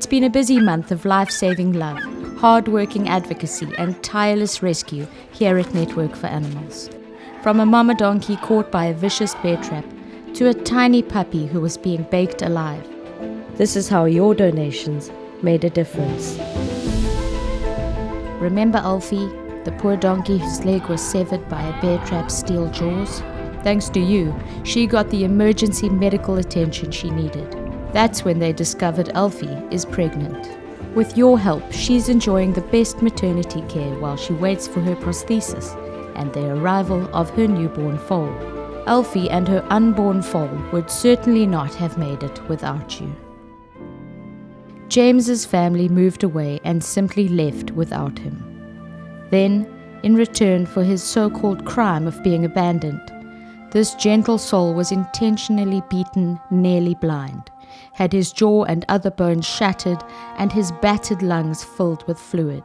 It's been a busy month of life-saving love, hard-working advocacy and tireless rescue here at Network for Animals. From a mama donkey caught by a vicious bear trap to a tiny puppy who was being baked alive. This is how your donations made a difference. Remember Alfie, the poor donkey whose leg was severed by a bear trap's steel jaws? Thanks to you, she got the emergency medical attention she needed. That's when they discovered Alfie is pregnant. With your help, she's enjoying the best maternity care while she waits for her prosthesis and the arrival of her newborn foal. Alfie and her unborn foal would certainly not have made it without you. James's family moved away and simply left without him. Then, in return for his so-called crime of being abandoned, this gentle soul was intentionally beaten nearly blind, had his jaw and other bones shattered, and his battered lungs filled with fluid.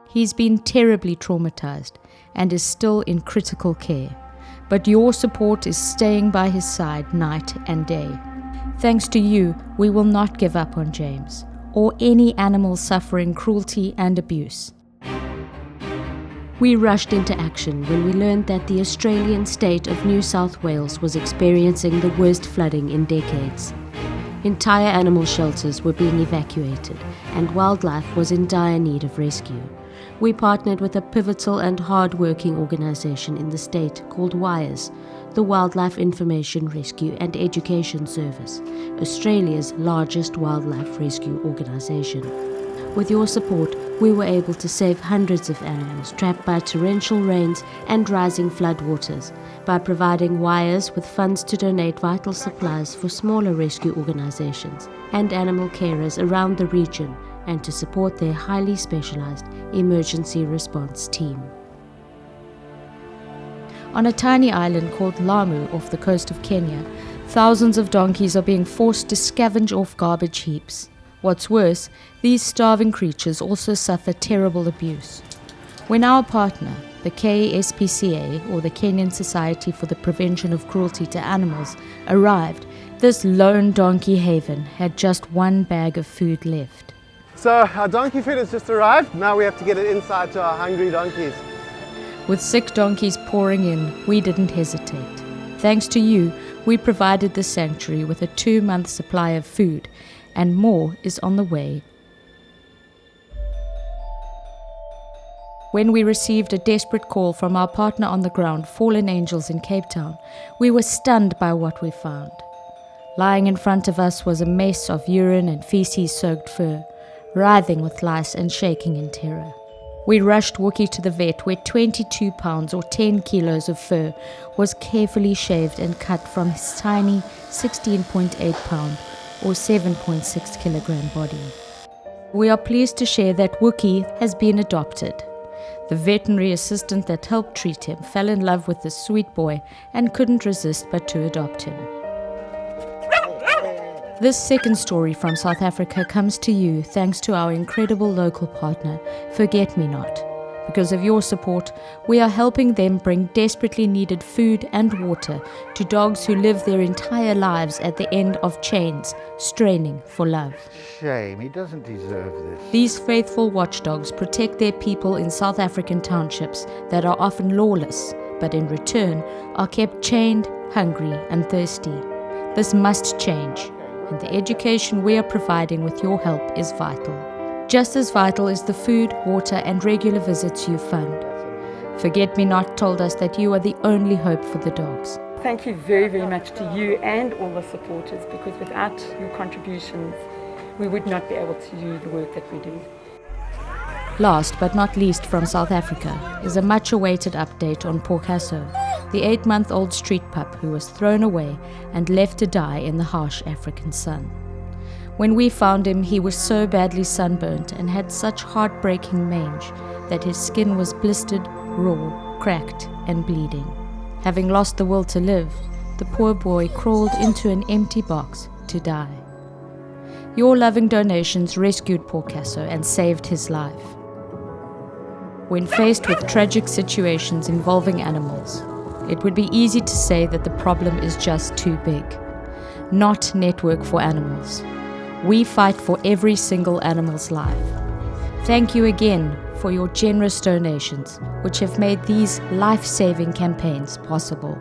He's been terribly traumatized and is still in critical care, but your support is staying by his side night and day. Thanks to you, we will not give up on James, or any animal suffering cruelty and abuse. We rushed into action when we learned that the Australian state of New South Wales was experiencing the worst flooding in decades. Entire animal shelters were being evacuated, and wildlife was in dire need of rescue. We partnered with a pivotal and hard-working organisation in the state called WIRES, the Wildlife Information Rescue and Education Service, Australia's largest wildlife rescue organisation. With your support, we were able to save hundreds of animals trapped by torrential rains and rising floodwaters by providing WIRES with funds to donate vital supplies for smaller rescue organizations and animal carers around the region and to support their highly specialized emergency response team. On a tiny island called Lamu off the coast of Kenya, thousands of donkeys are being forced to scavenge off garbage heaps. What's worse, these starving creatures also suffer terrible abuse. When our partner, the KSPCA, or the Kenyan Society for the Prevention of Cruelty to Animals, arrived, this lone donkey haven had just one bag of food left. So our donkey food has just arrived. Now we have to get it inside to our hungry donkeys. With sick donkeys pouring in, we didn't hesitate. Thanks to you, we provided the sanctuary with a 2-month supply of food, and more is on the way. When we received a desperate call from our partner on the ground, Fallen Angels in Cape Town, we were stunned by what we found. Lying in front of us was a mess of urine and feces-soaked fur, writhing with lice and shaking in terror. We rushed Wookie to the vet where 22 pounds or 10 kilos of fur was carefully shaved and cut from his tiny 16.8 pound or 7.6 kilogram body. We are pleased to share that Wookie has been adopted. The veterinary assistant that helped treat him fell in love with this sweet boy and couldn't resist but to adopt him. This second story from South Africa comes to you thanks to our incredible local partner, Forget Me Not. Because of your support, we are helping them bring desperately needed food and water to dogs who live their entire lives at the end of chains, straining for love. Shame, he doesn't deserve this. These faithful watchdogs protect their people in South African townships that are often lawless, but in return are kept chained, hungry and thirsty. This must change, and the education we are providing with your help is vital. Just as vital is the food, water and regular visits you fund. Forget Me Not told us that you are the only hope for the dogs. Thank you very, very much to you and all the supporters, because without your contributions, we would not be able to do the work that we do. Last but not least from South Africa is a much-awaited update on Pokaso, the 8-month-old street pup who was thrown away and left to die in the harsh African sun. When we found him, he was so badly sunburnt and had such heartbreaking mange that his skin was blistered, raw, cracked and bleeding. Having lost the will to live, the poor boy crawled into an empty box to die. Your loving donations rescued Pokaso and saved his life. When faced with tragic situations involving animals, it would be easy to say that the problem is just too big. Not Network for Animals. We fight for every single animal's life. Thank you again for your generous donations, which have made these life-saving campaigns possible.